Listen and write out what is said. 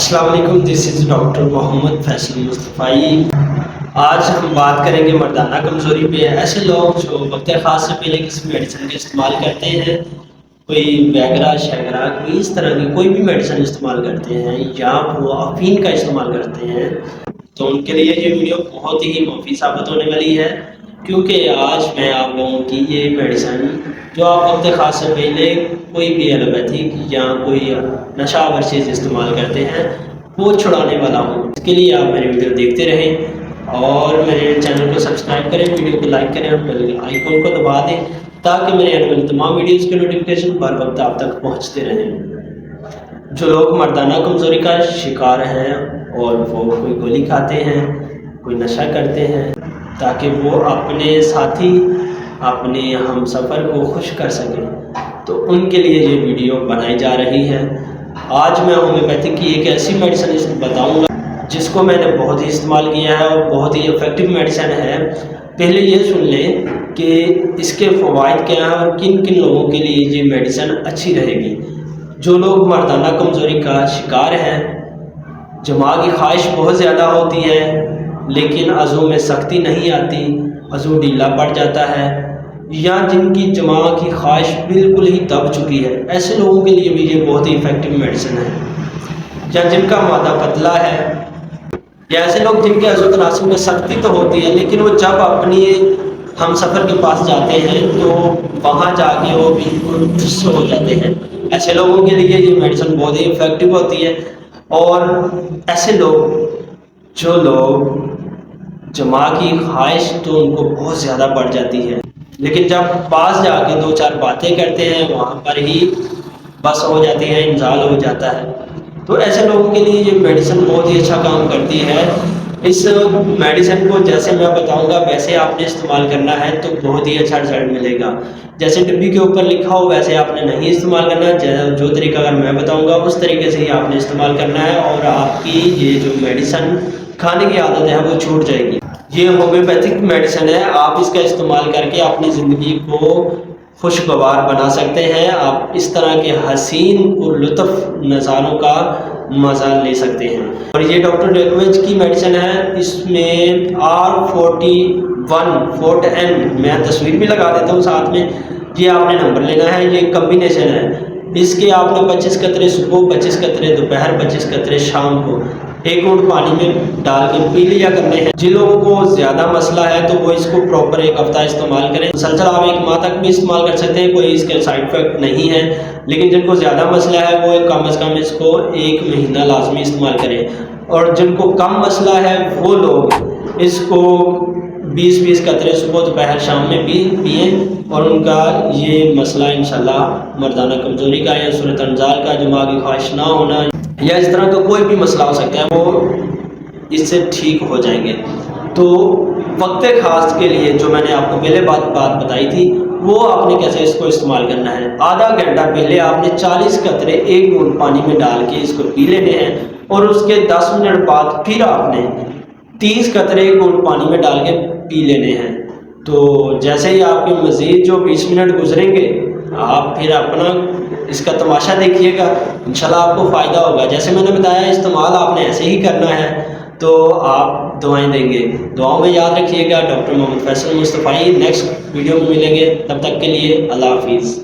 السلام علیکم، دس is doctor محمد فیصل مصطفی۔ آج ہم بات کریں گے مردانہ کمزوری پہ۔ ایسے لوگ جو وقت خاص سے پہلے کسی میڈیسن کا استعمال کرتے ہیں، کوئی ویگرا شیگرا کوئی اس طرح کی کوئی بھی میڈیسن استعمال کرتے ہیں یا وہ افین کا استعمال کرتے ہیں، تو ان کے لیے یہ ویڈیو بہت ہی مفید ثابت ہونے والی ہے، کیونکہ آج میں آپ لوگوں کی یہ میڈیسن جو آپ وقت خاص سے پہلے کوئی بھی ایلوپیتھک یا کوئی نشہ آور چیز استعمال کرتے ہیں وہ چھڑانے والا ہوں۔ اس کے لیے آپ میری ویڈیو دیکھتے رہیں اور میرے چینل کو سبسکرائب کریں، ویڈیو کو لائک کریں اور بیل آئیکن کو دبا دیں تاکہ میرے آنے والی تمام ویڈیوز کے نوٹیفیکیشن بر وقت آپ تک پہنچتے رہیں۔ جو لوگ مردانہ کمزوری کا شکار ہیں اور وہ کوئی گولی کھاتے ہیں، کوئی نشہ کرتے ہیں تاکہ وہ اپنے ساتھی اپنے ہم سفر کو خوش کر سکیں، تو ان کے لیے یہ ویڈیو بنائی جا رہی ہے۔ آج میں ہومیوپیتھک کی ایک ایسی میڈیسن بتاؤں گا جس کو میں نے بہت ہی استعمال کیا ہے اور بہت ہی افیکٹو میڈیسن ہے۔ پہلے یہ سن لیں کہ اس کے فوائد کیا ہیں اور کن کن لوگوں کے لیے یہ میڈیسن اچھی رہے گی۔ جو لوگ مردانہ کمزوری کا شکار ہیں، جماع کی خواہش بہت زیادہ ہوتی ہے لیکن عضو میں سختی نہیں آتی، عضو ڈھیلا پڑ جاتا ہے، یا جن کی جماع کی خواہش بالکل ہی دب چکی ہے، ایسے لوگوں کے لیے بھی یہ بہت ہی افیکٹو میڈیسن ہے۔ یا جن کا معدہ پتلا ہے، یا ایسے لوگ جن کے عضو تناسب میں سختی تو ہوتی ہے لیکن وہ جب اپنی ہم سفر کے پاس جاتے ہیں تو وہاں جا کے وہ بالکل ٹھس ہو جاتے ہیں، ایسے لوگوں کے لیے یہ میڈیسن بہت ہی افیکٹو ہوتی ہے۔ اور ایسے لوگ جماع کی خواہش تو ان کو بہت زیادہ بڑھ جاتی ہے لیکن جب پاس جا کے دو چار باتیں کرتے ہیں وہاں پر ہی بس ہو جاتی ہے، انزال ہو جاتا ہے، تو ایسے لوگوں کے لیے یہ میڈیسن بہت ہی اچھا کام کرتی ہے۔ اس میڈیسن کو جیسے میں بتاؤں گا ویسے آپ نے استعمال کرنا ہے تو بہت ہی اچھا رزلٹ ملے گا۔ جیسے ڈبی کے اوپر لکھا ہو ویسے آپ نے نہیں استعمال کرنا ہے، جو طریقہ اگر میں بتاؤں گا اس طریقے سے ہی آپ نے استعمال کرنا ہے اور آپ کی یہ جو میڈیسن کھانے کی عادت ہے وہ چھوٹ جائے گی۔ یہ ہومیوپیتھک میڈیسن ہے، آپ اس کا استعمال کر کے اپنی زندگی کو خوشگوار بنا سکتے ہیں، آپ اس طرح کے حسین اور لطف نظاروں کا مزہ لے سکتے ہیں۔ اور یہ ڈاکٹر ڈیکویج کی میڈیسن ہے، اس میں R41 میں تصویر بھی لگا دیتا ہوں ساتھ میں، یہ آپ نے نمبر لینا ہے، یہ کمبینیشن ہے، اس کے آپ نے 25 قطرے صبح، 25 قطرے دوپہر، 25 قطرے شام کو ایک گھونٹ پانی میں ڈال کے پی لیا کرنے ہیں۔ جن لوگوں کو زیادہ مسئلہ ہے تو وہ اس کو پراپر ایک ہفتہ استعمال کریں، مسلسل آپ 1 ماہ تک بھی استعمال کر سکتے ہیں، کوئی اس کے سائڈ افیکٹ نہیں ہے، لیکن جن کو زیادہ مسئلہ ہے وہ کم از کم اس کو 1 مہینہ لازمی استعمال کریں، اور جن کو کم مسئلہ ہے وہ لوگ اس کو 20 قطرے صبح دوپہر شام میں بھی پئیں اور ان کا یہ مسئلہ انشاءاللہ مردانہ کمزوری کا یا صورت انزال کا، جماع کی خواہش نہ ہونا یا اس طرح کا کوئی بھی مسئلہ ہو سکتا ہے وہ اس سے ٹھیک ہو جائیں گے۔ تو وقت خاص کے لیے جو میں نے آپ کو پہلے بات بتائی تھی وہ آپ نے کیسے اس کو استعمال کرنا ہے، آدھا گھنٹہ پہلے آپ نے 40 قطرے 1 گھونٹ پانی میں ڈال کے اس کو پی لینے ہیں اور اس کے 10 منٹ بعد پھر آپ نے 30 قطرے 1 گھونٹ پانی میں ڈال کے پی لینے ہیں۔ تو جیسے ہی آپ کے مزید جو 20 منٹ گزریں گے آپ پھر اپنا اس کا تماشا دیکھیے گا، انشاءاللہ آپ کو فائدہ ہوگا۔ جیسے میں نے بتایا استعمال آپ نے ایسے ہی کرنا ہے تو آپ دعائیں دیں گے، دعاؤں میں یاد رکھیے گا۔ ڈاکٹر محمد فیصل مصطفی، نیکسٹ ویڈیو میں ملیں گے، تب تک کے لیے اللہ حافظ۔